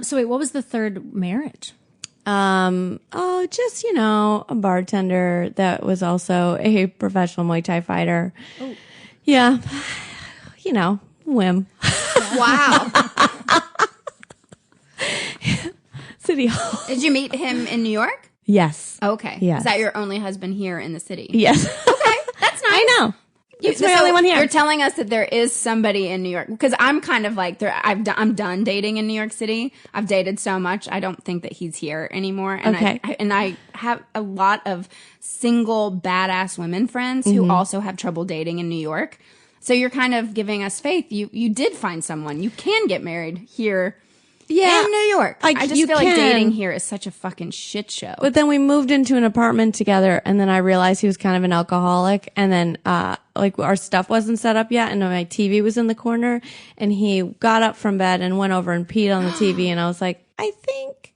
So wait, what was the third marriage? Just, a bartender that was also a professional Muay Thai fighter. Oh. Yeah. Whim. Wow. City Hall. Did you meet him in New York? Yes. Okay. Yes. Is that your only husband here in the city? Yes. Okay. That's nice. I know. It's my So only one here. You're telling us that there is somebody in New York, because I'm kind of like I'm done dating in New York City. I've dated so much. I don't think that he's here anymore. And Okay. I have a lot of single badass women friends who also have trouble dating in New York. So you're kind of giving us faith. You did find someone. You can get married here. Yeah. In New York. I just you feel like can. dating here is such a fucking shit show. But then we moved into an apartment together, and then I realized he was kind of an alcoholic, and then like our stuff wasn't set up yet, and my TV was in the corner, and he got up from bed and went over and peed on the TV, and I was like, I think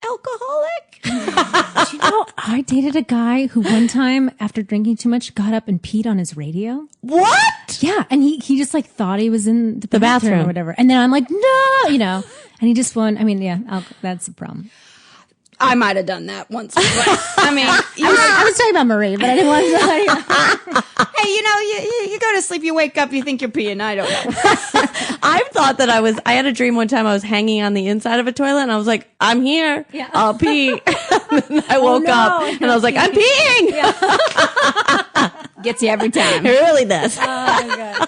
alcoholic. Do you know, I dated a guy who one time, after drinking too much, got up and peed on his radio. What? Yeah, and he just like thought he was in the bathroom or whatever. And then I'm like, no, and he just won. I mean, yeah, that's a problem. I might have done that once or twice. I mean, I was talking about Marie, but I didn't want to. hey, you go to sleep, you wake up, you think you're peeing. I don't know. I've thought that I had a dream one time I was hanging on the inside of a toilet, and I was like, I'm here. Yeah. I'll pee. And then I woke up, and I was like, I'm peeing. Gets you every time. It really does. Oh my god,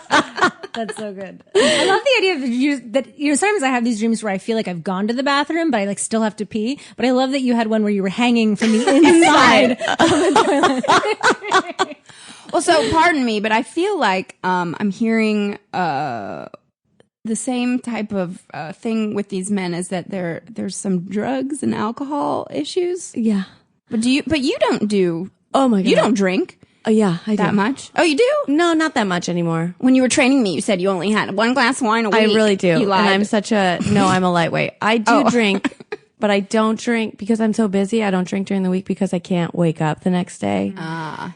that's so good. I love the idea that sometimes I have these dreams where I feel like I've gone to the bathroom, but I like still have to pee. But I love that you had one where you were hanging from the inside of the toilet. Well, so pardon me, but I feel like I'm hearing the same type of thing with these men, is that there's some drugs and alcohol issues. Yeah. But you don't do. Oh my God. You don't drink Oh yeah, I that do. much. Oh, you do? No, not that much anymore. When you were training me, you said you only had one glass of wine a week. I really do. You lied. And I'm a lightweight. I do drink, but I don't drink because I'm so busy. I don't drink during the week because I can't wake up the next day.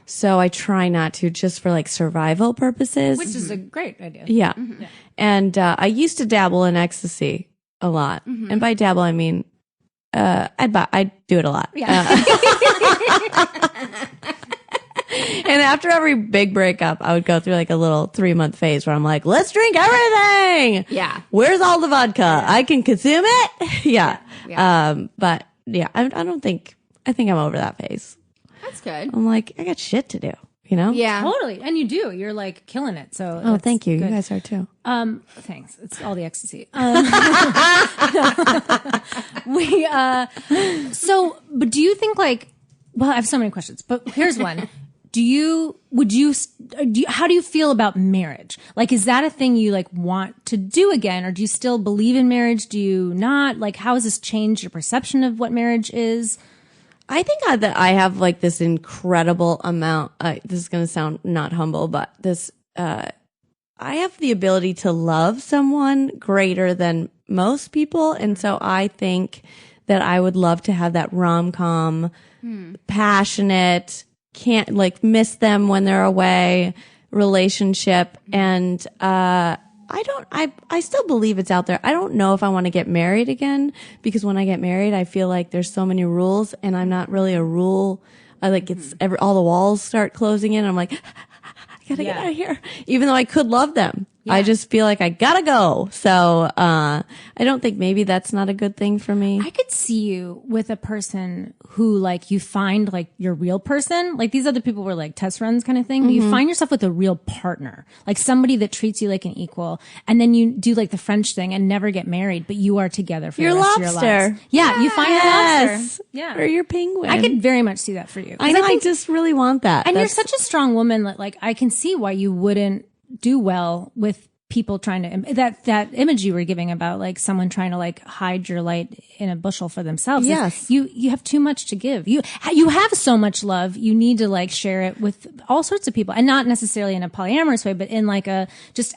So I try not to, just for like survival purposes. Which is a great idea. Yeah. And I used to dabble in ecstasy a lot. And by dabble, I mean, I do it a lot. Yeah. And after every big breakup, I would go through like a little 3-month phase where I'm like, let's drink everything. Yeah. Where's all the vodka? I can consume it. Yeah. Yeah. But yeah, I think I'm over that phase. That's good. I'm like, I got shit to do, you know? Yeah. Totally. And you do. You're like killing it. So Oh, thank you. good. You guys are too. Thanks. It's all the ecstasy. But do you think like, well, I have so many questions, but here's one. How do you feel about marriage? Like, is that a thing you like want to do again? Or do you still believe in marriage? Do you not? Like, how has this changed your perception of what marriage is? I think that I have like this incredible amount. This is going to sound not humble, but I have the ability to love someone greater than most people. And so I think that I would love to have that rom-com, passionate, can't like miss them when they're away relationship. And, I still believe it's out there. I don't know if I want to get married again because when I get married, I feel like there's so many rules and I'm not really a rule. I like all the walls start closing in. I'm like, I gotta get out of here, even though I could love them. Yeah. I just feel like I gotta go. So, I don't think maybe that's not a good thing for me. I could see you with a person who like you find like your real person. Like these other people were like test runs kind of thing. But you find yourself with a real partner, like somebody that treats you like an equal. And then you do like the French thing and never get married, but you are together for the rest of your lives. Yeah. You find your lobster. Yeah. Or your penguin. I could very much see that for you. I know. I just really want that. And you're such a strong woman that like, I can see why you wouldn't do well with people trying to that image you were giving about like someone trying to like hide your light in a bushel for themselves. Yes. You have too much to give. You have so much love. You need to like share it with all sorts of people and not necessarily in a polyamorous way, but in like a just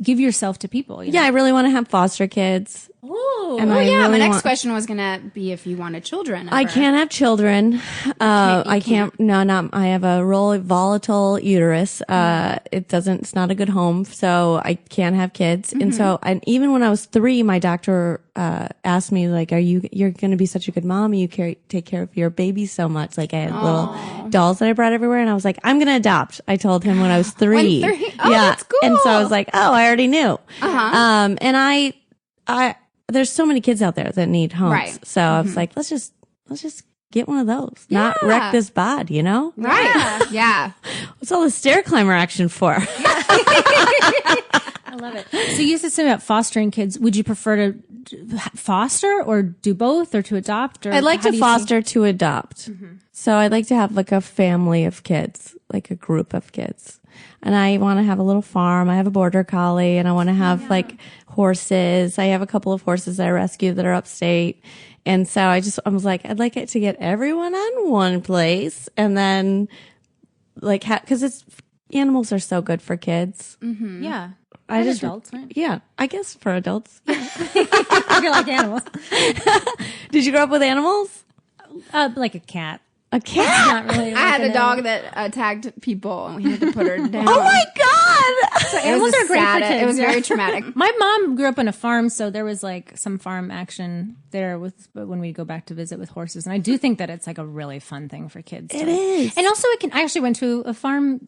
give yourself to people. You know? Yeah. I really want to have foster kids. Oh, And yeah. My next question was going to be if you wanted children. I can't have children. I can't. No, I have a volatile uterus. It's not a good home. So I can't have kids. And even when I was 3, my doctor, asked me like, you're going to be such a good mom. You take care of your baby so much. Like I had little dolls that I brought everywhere and I was like, I'm going to adopt. I told him when I was 3. Oh, yeah. That's cool. And so I was like, oh, I already knew. And there's so many kids out there that need homes. Right. So I was like, let's just get one of those. Yeah. Not wreck this bod, you know? Right. Yeah. What's all the stair climber action for? I love it. So you said something about fostering kids. Would you prefer to foster or do both or to adopt? Or I'd like to foster to adopt. So I'd like to have like a family of kids, like a group of kids. And I want to have a little farm. I have a border collie and I want to have like horses. I have a couple of horses that I rescued that are upstate. And so I was like, I'd like it to get everyone on one place and then like, cause animals are so good for kids. Yeah. Adults, right? Yeah, I guess for adults. I feel like animals. Did you grow up with animals? Like a cat. A cat? Not really. I had a dog that attacked people and we had to put her down. Oh my God! So animals are great for kids. It was very traumatic. My mom grew up on a farm, so there was like some farm action there when we go back to visit with horses. And I do think that it's like a really fun thing for kids. It is. And also I actually went to a farm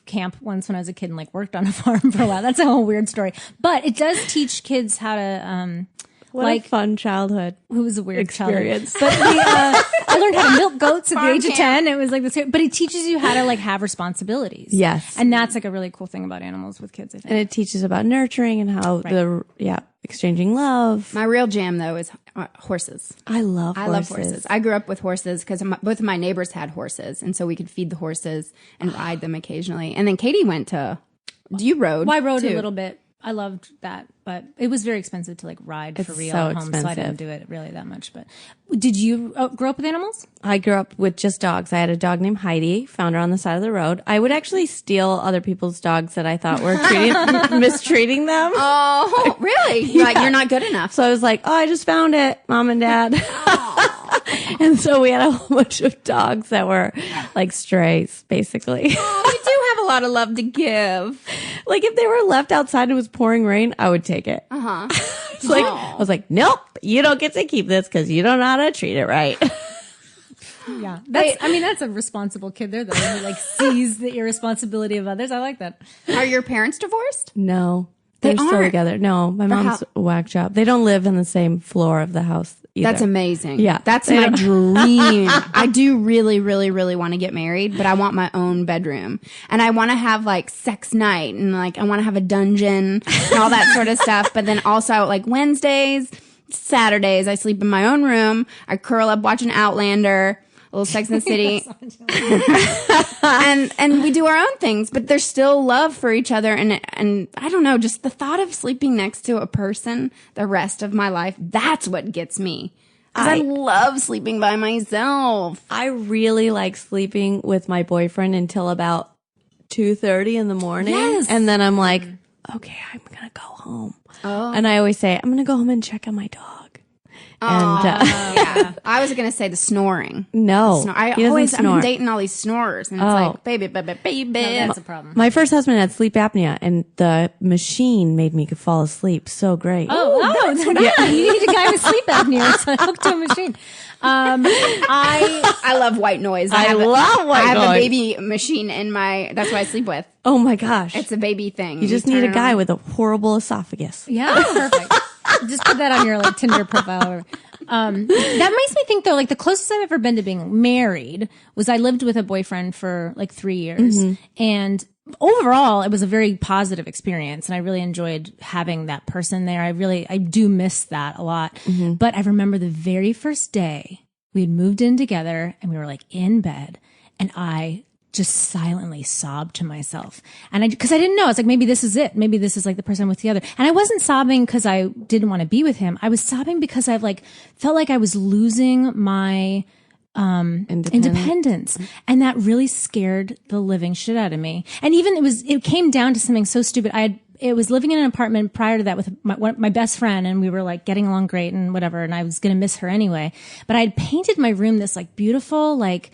camp once when I was a kid and like worked on a farm for a while. That's a whole weird story. But it does teach kids how to, what a fun childhood. It was a weird experience. But I learned how to milk goats at the age of 10. It was like this, but it teaches you how to like have responsibilities. Yes. And that's like a really cool thing about animals with kids, I think. And it teaches about nurturing and how exchanging love. My real jam though is horses. I love horses. I grew up with horses because both of my neighbors had horses. And so we could feed the horses and ride them occasionally. And then Katy you rode? Well, I rode too. a little bit. I loved that, but it was very expensive to like ride for real so at home, so I expensive. didn't do it really that much. But did you grow up with animals? I grew up with just dogs. I had a dog named Heidi, found her on the side of the road. I would actually steal other people's dogs that I thought were mistreating them. Oh, really? You're not good enough. So I was like, I just found it, Mom and Dad. And so we had a whole bunch of dogs that were like strays, basically. Oh, you do have a lot of love to give. Like if they were left outside and it was pouring rain, I would take it. I was like, nope, you don't get to keep this because you don't know how to treat it right. Yeah. That's a responsible kid there, though. Who like sees the irresponsibility of others. I like that. Are your parents divorced? No. They're still aren't. together. No, my mom's a whack job. They don't live in the same floor of the house either. That's amazing. Yeah. That's my dream. I do really, really, really want to get married, but I want my own bedroom. And I want to have like sex night and like I want to have a dungeon and all that sort of stuff. But then also like Wednesdays, Saturdays, I sleep in my own room. I curl up watching Outlander, a little Sex and the City. and we do our own things, but there's still love for each other. And I don't know, just the thought of sleeping next to a person the rest of my life, that's what gets me. 'Cause I love sleeping by myself. I really like sleeping with my boyfriend until about 2:30 in the morning. Yes. And then I'm like, okay, I'm going to go home. Oh. And I always say, I'm going to go home and check on my dog. And Yeah. I was going to say the snoring. no, I'm dating all these snorers and it's like, baby. That's a problem. My first husband had sleep apnea, and the machine made me fall asleep so great. Yeah. You need a guy with sleep apnea, so I hooked to a machine. I love white noise. I love white I have noise. a baby machine in that's what I sleep with. Oh my gosh. It's a baby thing. You just need a guy with a horrible esophagus. Yeah, perfect. Just put that on your like Tinder profile. That makes me think though, like the closest I've ever been to being married was I lived with a boyfriend for like 3 years, and overall it was a very positive experience, and I really enjoyed having that person there. I do miss that a lot. But I remember the very first day we had moved in together, and we were like in bed, and I just silently sobbed to myself. And because I didn't know, it's like, maybe this is it. Maybe this is like the person I'm with the other. And I wasn't sobbing because I didn't want to be with him. I was sobbing because I've like felt like I was losing my independence. And that really scared the living shit out of me. And even it came down to something so stupid. It was living in an apartment prior to that with my best friend, and we were like getting along great and whatever. And I was going to miss her anyway, but I had painted my room this like beautiful, like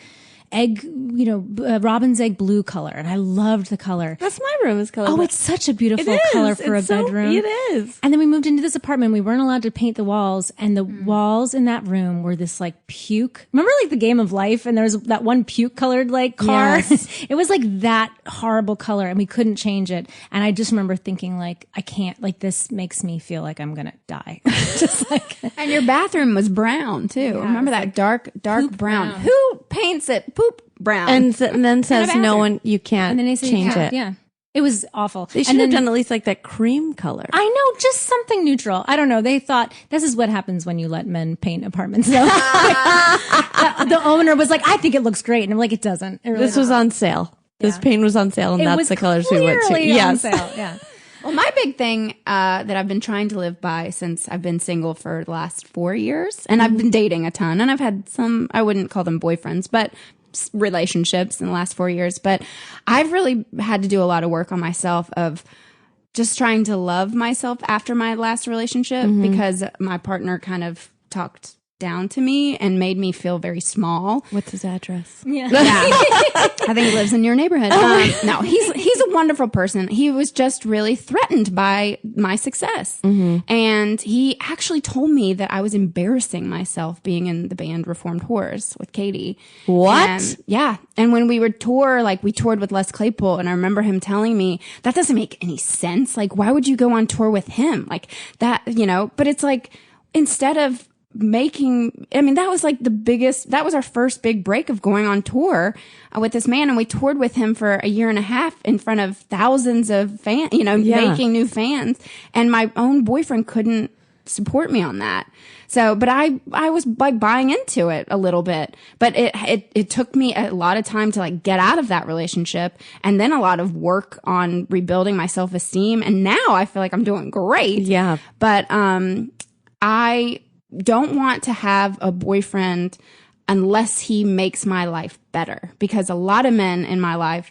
egg, robin's egg blue color. And I loved the color. That's my room is color. Oh, it's such a beautiful color for a bedroom. It is. And then we moved into this apartment. We weren't allowed to paint the walls, and the walls in that room were this like puke. Remember like the Game of Life, and there was that one puke colored like car. Yes. It was like that horrible color, and we couldn't change it. And I just remember thinking like, I can't, like this makes me feel like I'm gonna die. Just like. And your bathroom was brown too. Remember that dark brown. Who paints it? Poop brown. And then says no one, you can't And then they say change it. Yeah. It was awful. They should have done at least like that cream color. I know, just something neutral. I don't know. They thought this is what happens when you let men paint apartments. So the owner was like, I think it looks great. And I'm like, it doesn't. It really This was on sale. This paint was on sale, and that's the colors we went to. Clearly on sale. Yeah. Well, my big thing that I've been trying to live by since I've been single for the last 4 years, and I've been dating a ton, and I've had some, I wouldn't call them boyfriends, but relationships in the last 4 years. But I've really had to do a lot of work on myself of just trying to love myself after my last relationship, because my partner kind of talked down to me and made me feel very small. What's his address? Yeah. I think he lives in your neighborhood. No, he's a wonderful person. He was just really threatened by my success. And he actually told me that I was embarrassing myself being in the band Reformed Whores with Katy. What? And, yeah. And when we would tour, like we toured with Les Claypool, and I remember him telling me, that doesn't make any sense. Like, why would you go on tour with him? Like that, but it's like, instead of that was like that was our first big break of going on tour with this man. And we toured with him for a year and a half in front of thousands of fans, making new fans. And my own boyfriend couldn't support me on that. So, but I was like buying into it a little bit, but it took me a lot of time to like get out of that relationship, and then a lot of work on rebuilding my self-esteem. And now I feel like I'm doing great. Yeah. But, I don't want to have a boyfriend unless he makes my life better, because a lot of men in my life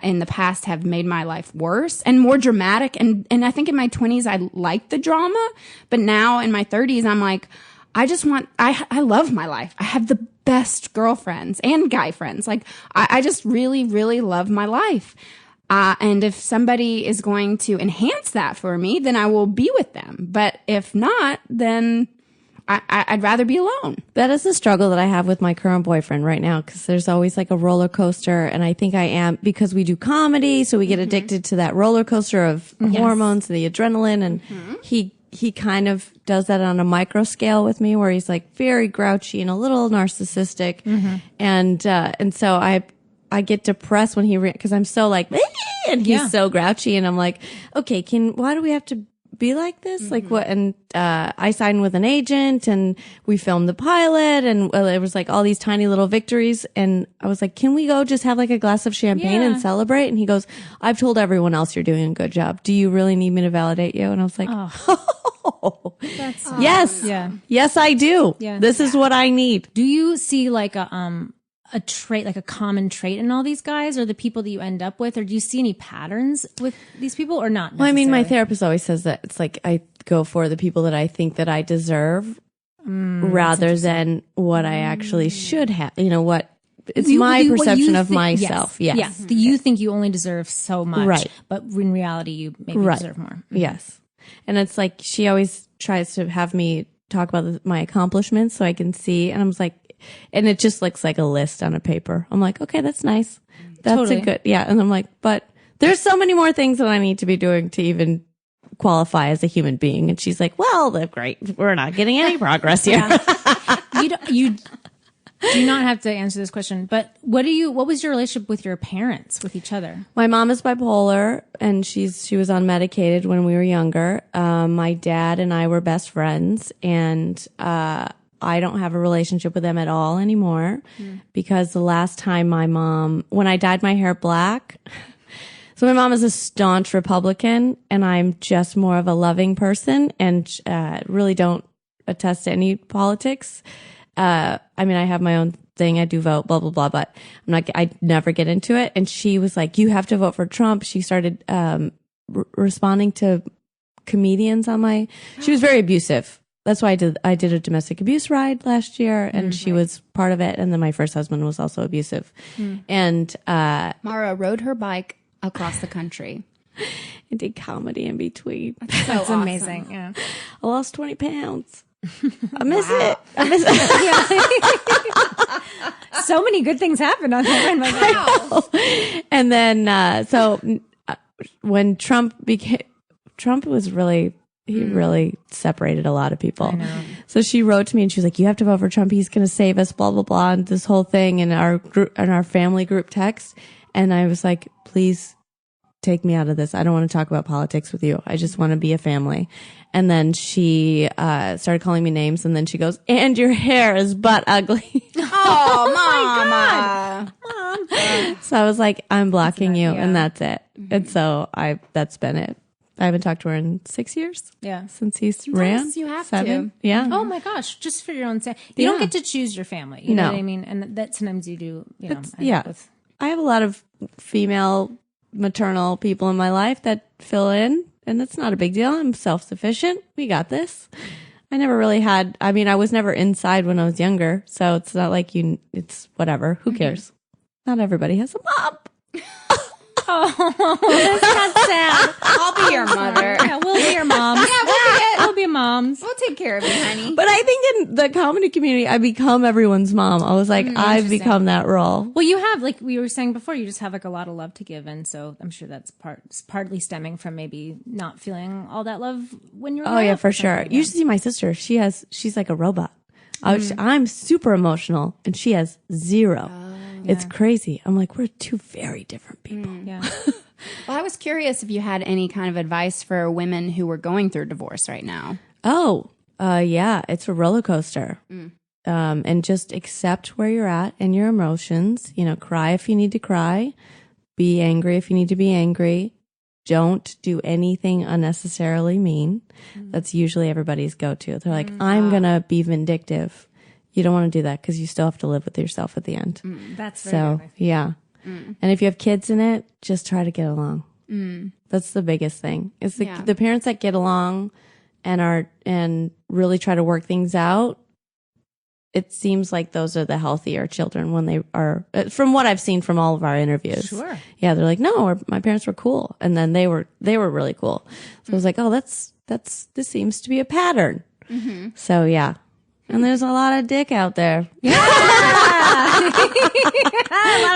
in the past have made my life worse and more dramatic. And I think in my 20s, I liked the drama, but now in my 30s, I'm like, I love my life. I have the best girlfriends and guy friends. Like I just really, really love my life. And if somebody is going to enhance that for me, then I will be with them. But if not, then I'd rather be alone. That is the struggle that I have with my current boyfriend right now, because there's always like a roller coaster, and I think I am, because we do comedy, so we get addicted to that roller coaster of hormones and the adrenaline, and he kind of does that on a micro scale with me, where he's like very grouchy and a little narcissistic, and so I get depressed when because I'm so like, and he's so grouchy, and I'm like, okay, why do we have to be like this? Like what? And I signed with an agent, and we filmed the pilot, and it was like all these tiny little victories, and I was like, can we go just have like a glass of champagne and celebrate? And he goes, I've told everyone else you're doing a good job. Do you really need me to validate you? And I was like, That's yes, yes, I do. Yeah. This is what I need. Do you see like a trait, like a common trait in all these guys, or the people that you end up with, or do you see any patterns with these people, or not? Well, I mean, my therapist always says that it's like I go for the people that I think that I deserve rather than what I actually should have. You know what? It's my perception of myself. Yes. Do you think you only deserve so much, right? But in reality, you maybe deserve more. Yes. And it's like she always tries to have me talk about my accomplishments so I can see. And I was like, and it just looks like a list on a paper. I'm like, okay, that's nice. That's a good, And I'm like, but there's so many more things that I need to be doing to even qualify as a human being. And she's like, well, they're great. We're not getting any progress here. You do not have to answer this question, but what was your relationship with your parents, with each other? My mom is bipolar, and she was unmedicated when we were younger. My dad and I were best friends, and I don't have a relationship with them at all anymore because the last time when I dyed my hair black, so my mom is a staunch Republican, and I'm just more of a loving person, and really don't attest to any politics. I mean, I have my own thing. I do vote, blah, blah, blah, but I never get into it. And she was like, you have to vote for Trump. She started, responding to comedians she was very abusive. That's why I did a domestic abuse ride last year, and she was part of it. And then my first husband was also abusive. And, Mara rode her bike across the country. I did comedy in between. That's amazing. Yeah. I lost 20 pounds. I miss it. So many good things happened on that run. And then, when Trump was really, he really separated a lot of people. I know. So she wrote to me and she was like, you have to vote for Trump. He's going to save us, blah, blah, blah. And this whole thing in our group, in our family group text. And I was like, please take me out of this. I don't want to talk about politics with you. I just want to be a family. And then she started calling me names, and then she goes, and your hair is butt ugly. Oh, Mama. Mom. So I was like, I'm blocking you, and that's it. And so that's been it. I haven't talked to her in 6 years. Yeah. Since he's ran. You have 7. to. Yeah. Oh my gosh. Just for your own sake. You don't get to choose your family. You know what I mean? And that sometimes you do, I have a lot of female maternal people in my life that fill in, and it's not a big deal. I'm self-sufficient. We got this. I never really I was never inside when I was younger, so it's not like it's whatever. Who cares? Not everybody has a mom. Oh, that's not sad. I'll be your mother. Yeah, we'll be your moms. Yeah, we'll be moms. We'll take care of you, honey. But I think in the comedy community, I become everyone's mom. I was like, I've become that role. Well, you have, like we were saying before, you just have like a lot of love to give, and so I'm sure that's partly stemming from maybe not feeling all that love when you're. Oh yeah, for sure. You should see my sister. She's like a robot. I'm super emotional, and she has 0. It's crazy. I'm like, we're two very different people. Yeah. Well, I was curious if you had any kind of advice for women who were going through divorce right now. Oh, yeah, it's a roller coaster. And just accept where you're at and your emotions. Cry if you need to cry. Be angry if you need to be angry. Don't do anything unnecessarily mean. That's usually everybody's go-to. They're like, I'm going to be vindictive. You don't want to do that because you still have to live with yourself at the end. That's very good. Yeah. And if you have kids in it, just try to get along. That's the biggest thing. It's the parents that get along and really try to work things out. It seems like those are the healthier children when they are, from what I've seen from all of our interviews. Sure. Yeah, they're like, no, my parents were cool, and then they were really cool. So I was like, oh, this seems to be a pattern. So yeah. And there's a lot of dick out there. Yeah.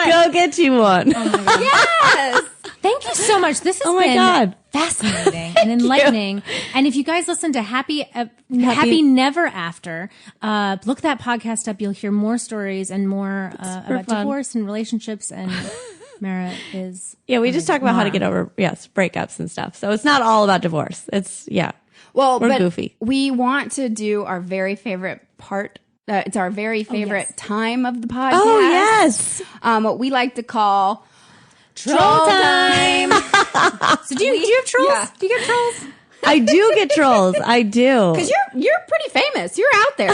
Go get you one. Yes. Thank you so much. This has been God. fascinating and enlightening. And if you guys listen to Happy Never After, look that podcast up. You'll hear more stories and more about fun. divorce and relationships. And Mara is We just talk about how to get over breakups and stuff. So it's not all about divorce. It's Well, we're but goofy. we want to do our very favorite part. It's our very favorite time of the podcast. Oh yes. What we like to call troll time. So do you have trolls? Yeah. Do you get trolls? I do get trolls. I do. because you're pretty famous. You're out there.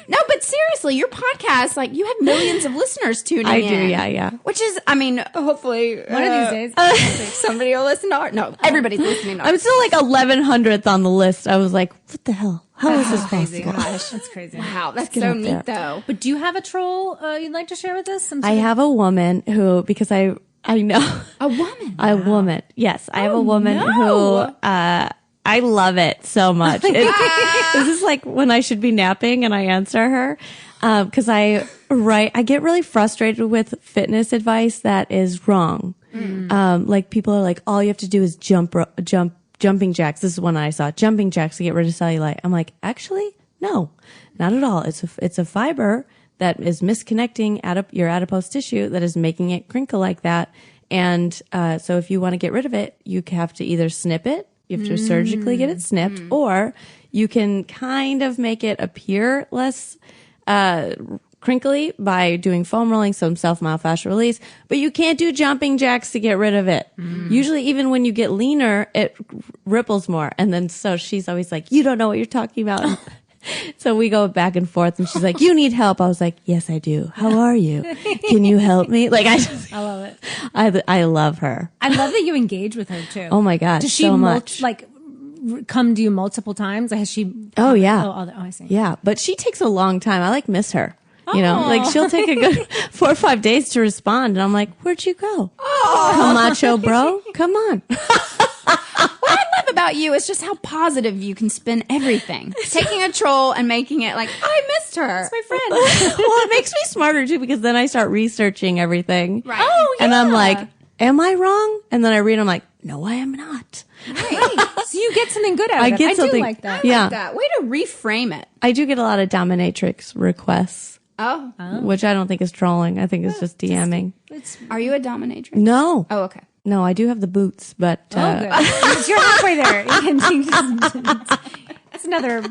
No, but seriously, your podcast, like you have millions of listeners tuning in. I do. Yeah. Which is, I mean, hopefully One of these days. somebody will listen to our. No, everybody's listening. To I'm still like 1100th on the list. I was like, what the hell? How is this possible? Gosh, that's crazy. Wow, that's get so up neat, there. though. But do you have a troll you'd like to share with us? I have a woman who, because I know A woman. a woman. Yes, I have a woman who I love it so much. This is like when I should be napping and I answer her because I get really frustrated with fitness advice that is wrong. Like people are like, all you have to do is jumping jacks. This is one I saw, jumping jacks to get rid of cellulite. I'm like, actually, no, not at all. It's a fiber that is misconnecting your adipose tissue that is making it crinkle like that. And so if you want to get rid of it, you have to either snip it. You have to surgically get it snipped, or you can kind of make it appear less crinkly by doing foam rolling, some self-myofascial release, but you can't do jumping jacks to get rid of it. Usually even when you get leaner, it ripples more. And then so she's always like, you don't know what you're talking about. So we go back and forth and she's like, you need help. I was like, yes, I do. How are you? Can you help me? Like I love it. I love her. I love that you engage with her too. Oh my God. Does she so much. come to you multiple times? Has she? Oh yeah. Oh, I see. Yeah. But she takes a long time. I miss her. You know, like she'll take a good 4 or 5 days to respond. And I'm like, where'd you go? Camacho bro. Come on. What I love about you is just how positive you can spin everything. Taking a troll and making it like, I missed her. My friend. Well, it makes me smarter too because then I start researching everything. Right. Oh, yeah. And I'm like, am I wrong? And then I read, I'm like, no, I am not. Right. So you get something good out of I it. get I something. do like that. Yeah. That way to reframe it. I do get a lot of dominatrix requests, Oh. which I don't think is trolling. I think it's just DMing. Are you a dominatrix? No. Oh, okay. No, I do have the boots, but Oh, good. You're halfway there. That's another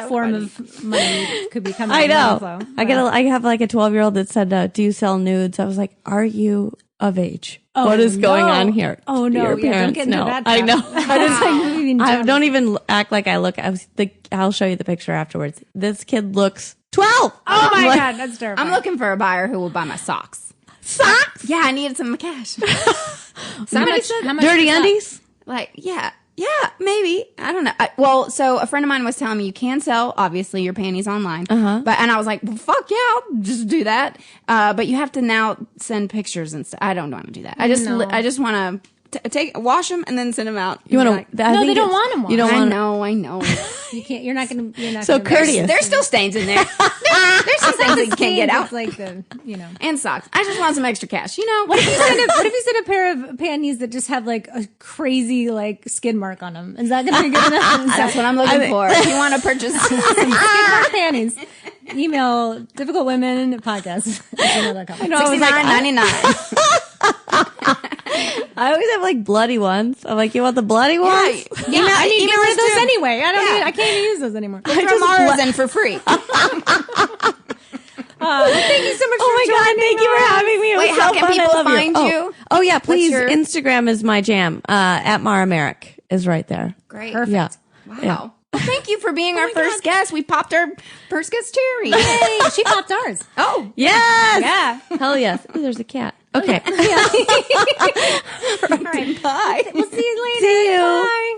form of money could be coming. I know. Flow. I have like a 12-year-old that said, do you sell nudes? I was like, are you of age? What is going on here? Oh, Do no. your Yeah, don't parents get into know? that I know. I I don't even act like I look. I'll show you the picture afterwards. This kid looks 12. Oh, my Like, God. That's terrifying. I'm looking for a buyer who will buy my socks. Socks? Yeah, I needed some cash. Somebody said, how much Dirty is that? undies? Like, yeah, maybe. I don't know. So a friend of mine was telling me you can sell, obviously, your panties online. And I was like, well, fuck yeah, I'll just do that. But you have to now send pictures and stuff. I don't want to do that. I just want to wash them and then send them out. You want Like, to? No, they don't want them. You don't I want. know. You can't. You're not going to. So courteous. There's still stains in there. There's some things that you can't get out. It's like the, And socks. I just want some extra cash. What if you send a pair of panties that just have like a crazy like skid mark on them? Is that going to be good enough? That's what I'm looking for. If you want to purchase Skid mark panties, email difficultwomenpodcast@gmail.com. I know. I was like, $69.99. I always have like bloody ones. I'm like, you want the bloody ones? Yeah, I need to get rid of those too. anyway. I can't even use those anymore. Throw Mara's in for free. Thank you so much. Oh my God! Thank you for having me. It Wait, was how so can fun. people I love find you? you? Oh yeah, please. your- Instagram is my jam. At Mara Marek is right there. Great. Perfect. Yeah. Wow. Yeah. Well, thank you for being our first guest. We popped our first guest cherry. Yay, she popped ours. Oh, Yes. Yeah. Hell yes. Ooh, there's a cat. Okay. All right. bye. We'll see you later. See you. Bye.